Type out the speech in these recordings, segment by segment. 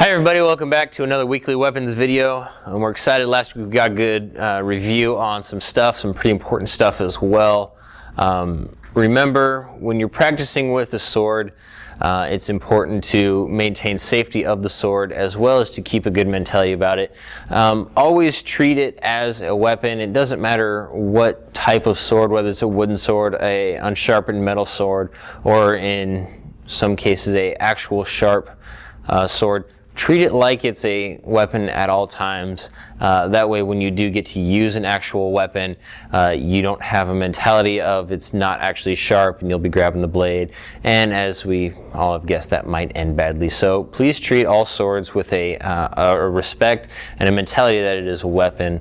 Hi everybody, welcome back to another weekly weapons video. We're excited. Last week we got a good review on some stuff, some pretty important stuff as well. Remember, when you're practicing with a sword, it's important to maintain safety of the sword as well as to keep a good mentality about it. Always treat it as a weapon. It doesn't matter what type of sword, whether it's a wooden sword, a unsharpened metal sword, or in some cases a actual sharp sword. Treat it like it's a weapon at all times. That way when you do get to use an actual weapon, you don't have a mentality of it's not actually sharp and you'll be grabbing the blade. And as we all have guessed, that might end badly. So please treat all swords with a respect and a mentality that it is a weapon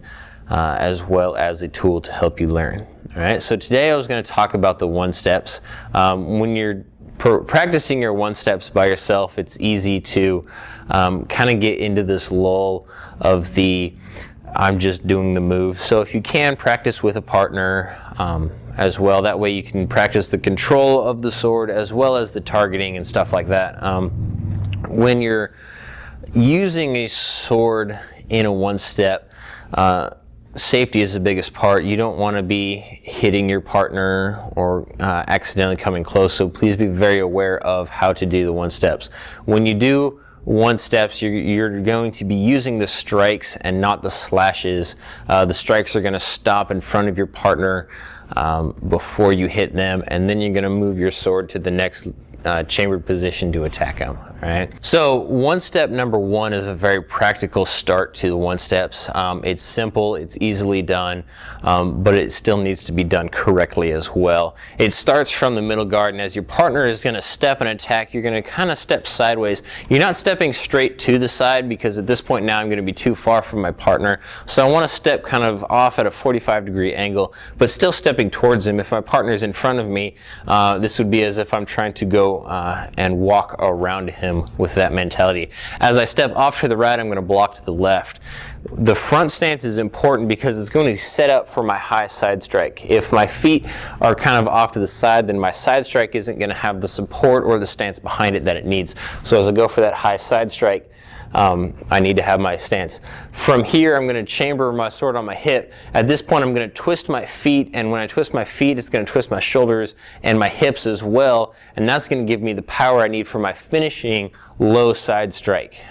as well as a tool to help you learn. All right, so today I was going to talk about the one steps. When you're practicing your one steps by yourself, it's easy to kind of get into this lull of the I'm just doing the move. So if you can, practice with a partner as well. That way you can practice the control of the sword as well as the targeting and stuff like that. When you're using a sword in a one step, safety is the biggest part. You don't want to be hitting your partner or accidentally coming close, so please be very aware of how to do the one steps. When you do one steps, you're going to be using the strikes and not the slashes. The strikes are going to stop in front of your partner before you hit them, and then you're going to move your sword to the next chambered position to attack them. Right? So one step number one is a very practical start to the one steps. It's simple, it's easily done, but it still needs to be done correctly as well. It starts from the middle guard, and as your partner is going to step and attack, you're going to kind of step sideways. You're not stepping straight to the side because at this point now I'm going to be too far from my partner. So I want to step kind of off at a 45-degree angle, but still stepping towards him. If my partner is in front of me, this would be as if I'm trying to go and walk around him with that mentality. As I step off to the right, I'm going to block to the left. The front stance is important because it's going to set up for my high side strike. If my feet are kind of off to the side, then my side strike isn't going to have the support or the stance behind it that it needs. So as I go for that high side strike, I need to have my stance. From here, I'm going to chamber my sword on my hip. At this point, I'm going to twist my feet, and when I twist my feet, it's going to twist my shoulders and my hips as well, and that's going to give me the power I need for my finishing low side strike.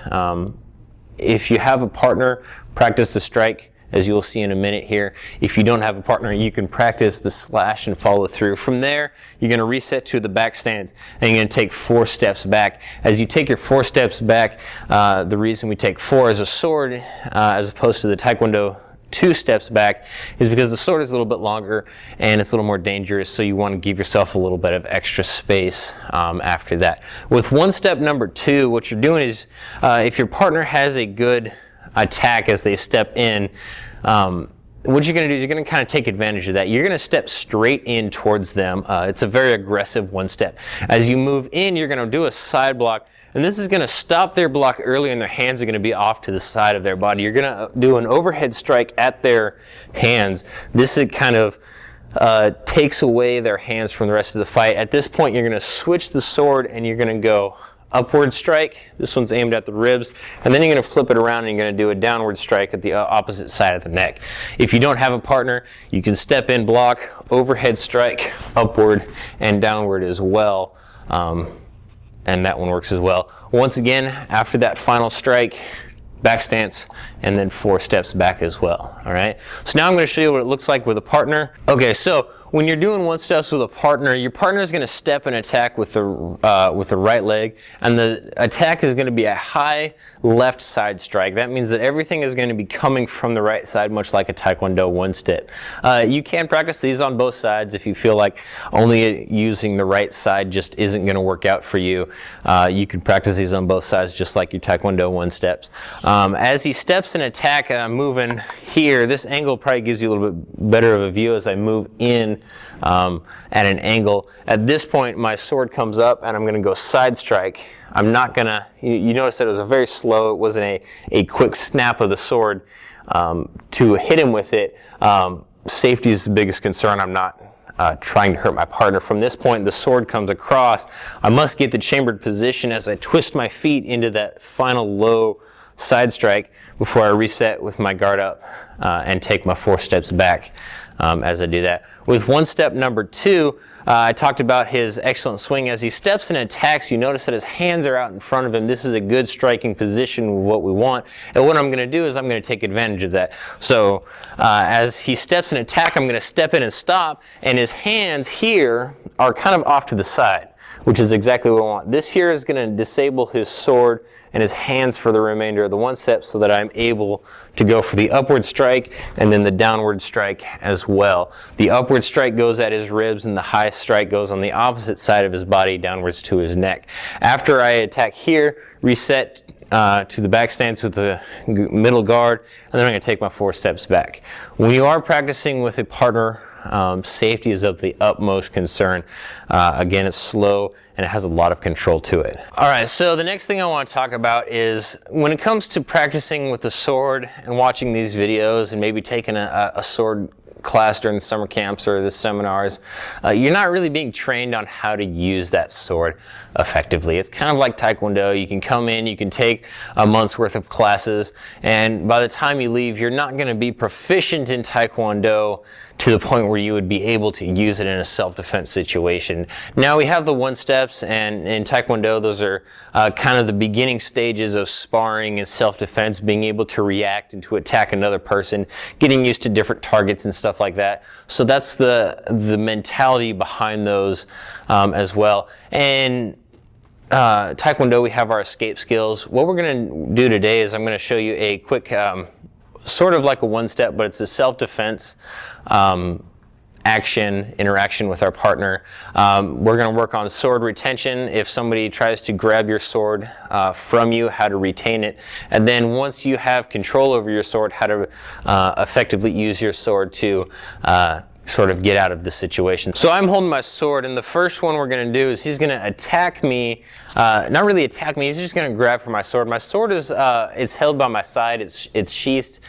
If you have a partner, practice the strike, as you'll see in a minute here. If you don't have a partner, you can practice the slash and follow through. From there, you're going to reset to the back stance, and you're going to take 4 steps back. As you take your 4 steps back, the reason we take 4 as a sword, as opposed to the TaeKwonDo 2 steps back, is because the sword is a little bit longer and it's a little more dangerous, so you want to give yourself a little bit of extra space after that. With one step number 2, what you're doing is, if your partner has a good attack as they step in, what you're going to do is you're going to kind of take advantage of that. You're going to step straight in towards them. It's a very aggressive one step. As you move in, you're going to do a side block, and this is going to stop their block early, and their hands are going to be off to the side of their body. You're going to do an overhead strike at their hands. This is kind of takes away their hands from the rest of the fight. At this point, you're going to switch the sword, and you're going to go upward strike. This one's aimed at the ribs, and then you're going to flip it around and you're going to do a downward strike at the opposite side of the neck. If you don't have a partner, you can step in, block, overhead strike, upward and downward as well, and that one works as well. Once again, after that final strike, back stance, and then 4 steps back as well. All right, so now I'm going to show you what it looks like with a partner. Okay, so when you're doing one steps with a partner, your partner is going to step and attack with the right leg, and the attack is going to be a high left side strike. That means that everything is going to be coming from the right side, much like a TaeKwonDo one step. You can practice these on both sides if you feel like only using the right side just isn't going to work out for you. You can practice these on both sides just like your TaeKwonDo one steps. As he steps and attack, and I'm moving here, this angle probably gives you a little bit better of a view as I move in at an angle. At this point, my sword comes up, and I'm going to go side strike. I'm not going to, you notice that it was a very slow, it wasn't a quick snap of the sword to hit him with it. Safety is the biggest concern. I'm not trying to hurt my partner. From this point, the sword comes across. I must get the chambered position as I twist my feet into that final low side strike before I reset with my guard up and take my 4 steps back as I do that. With one step number 2, I talked about his excellent swing. As he steps and attacks, you notice that his hands are out in front of him. This is a good striking position with what we want. And what I'm going to do is I'm going to take advantage of that. So as he steps and attack, I'm going to step in and stop. And his hands here are kind of off to the side, which is exactly what I want. This here is going to disable his sword and his hands for the remainder of the 1 step so that I'm able to go for the upward strike and then the downward strike as well. The upward strike goes at his ribs and the high strike goes on the opposite side of his body downwards to his neck. After I attack here, reset to the back stance with the middle guard, and then I'm going to take my 4 steps back. When you are practicing with a partner, safety is of the utmost concern. Again, it's slow and it has a lot of control to it. All right, so the next thing I want to talk about is when it comes to practicing with the sword and watching these videos and maybe taking a sword class during the summer camps or the seminars, you're not really being trained on how to use that sword effectively. It's kind of like Taekwondo. You can come in, you can take a month's worth of classes, and by the time you leave, you're not going to be proficient in Taekwondo to the point where you would be able to use it in a self-defense situation. Now we have the 1 steps, and in Taekwondo those are kind of the beginning stages of sparring and self-defense, being able to react and to attack another person, getting used to different targets and stuff like that. So that's the mentality behind those as well. And Taekwondo, we have our escape skills. What we're going to do today is I'm going to show you a quick sort of like a 1 step, but it's a self-defense interaction with our partner. We're going to work on sword retention. If somebody tries to grab your sword from you, how to retain it. And then once you have control over your sword, how to effectively use your sword to sort of get out of the situation. So I'm holding my sword, and the first one we're going to do is he's going to attack me. Not really attack me, he's just going to grab for my sword. My sword is it's held by my side, it's sheathed.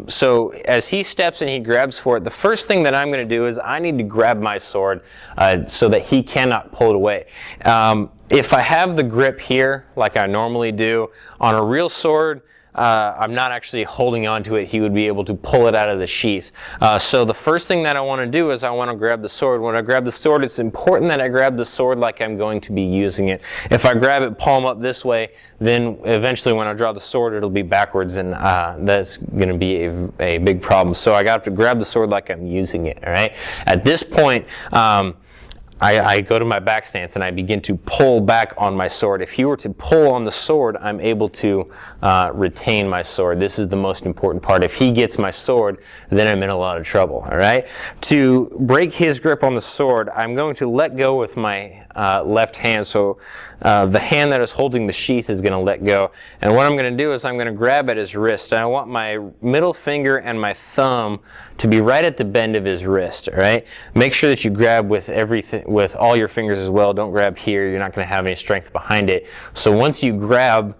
So as he steps and he grabs for it, the first thing that I'm going to do is I need to grab my sword so that he cannot pull it away. If I have the grip here, like I normally do, on a real sword, I'm not actually holding on to it. He would be able to pull it out of the sheath. So the first thing that I want to do is I want to grab the sword. When I grab the sword, it's important that I grab the sword like I'm going to be using it. If I grab it palm up this way, then eventually when I draw the sword, it'll be backwards, and that's going to be a big problem. So I got to grab the sword like I'm using it. All right. At this point, I go to my back stance and I begin to pull back on my sword. If he were to pull on the sword, I'm able to retain my sword. This is the most important part. If he gets my sword, then I'm in a lot of trouble. All right. To break his grip on the sword, I'm going to let go with my left hand. So the hand that is holding the sheath is going to let go. And what I'm going to do is I'm going to grab at his wrist. And I want my middle finger and my thumb to be right at the bend of his wrist. All right. Make sure that you grab with everything, with all your fingers as well. Don't grab here. You're not going to have any strength behind it. So once you grab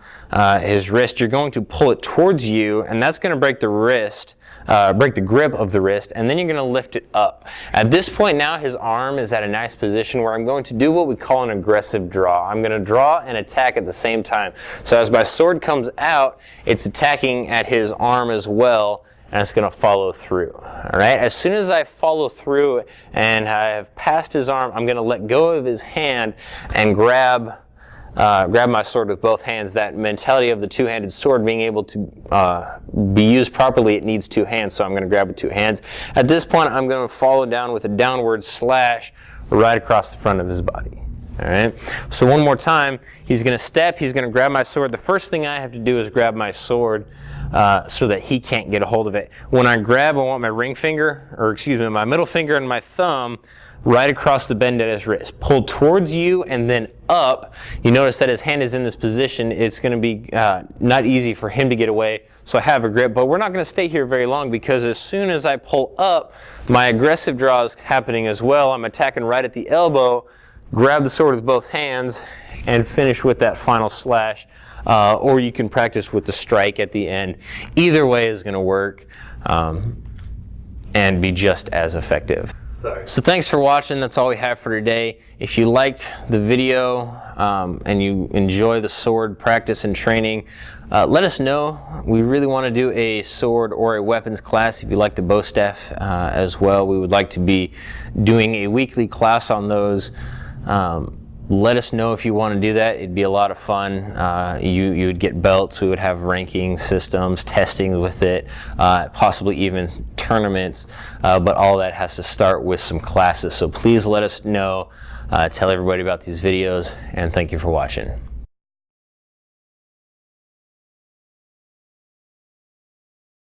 his wrist, you're going to pull it towards you, and that's going to break the wrist. Break the grip of the wrist, and then you're going to lift it up. At this point now, his arm is at a nice position where I'm going to do what we call an aggressive draw. I'm going to draw and attack at the same time. So as my sword comes out, it's attacking at his arm as well, and it's going to follow through. All right. As soon as I follow through and I have passed his arm, I'm going to let go of his hand and grab my sword with both hands. That mentality of the two-handed sword being able to be used properly, it needs 2 hands, so I'm going to grab with 2 hands. At this point, I'm going to follow down with a downward slash right across the front of his body. All right. So one more time, he's going to step, he's going to grab my sword. The first thing I have to do is grab my sword so that he can't get a hold of it. When I grab, I want my my middle finger and my thumb right across the bend at his wrist. Pull towards you and then up. You notice that his hand is in this position. It's going to be not easy for him to get away, so I have a grip. But we're not going to stay here very long, because as soon as I pull up, my aggressive draw is happening as well. I'm attacking right at the elbow, grab the sword with both hands, and finish with that final slash. Or you can practice with the strike at the end. Either way is going to work and be just as effective. Sorry. So thanks for watching. That's all we have for today. If you liked the video and you enjoy the sword practice and training, let us know. We really want to do a sword or a weapons class. If you like the bow staff as well, we would like to be doing a weekly class on those. Let us know if you want to do that. It'd be a lot of fun. You would get belts. We would have ranking systems, testing with it, possibly even tournaments. But all that has to start with some classes. So please let us know. Tell everybody about these videos, and thank you for watching.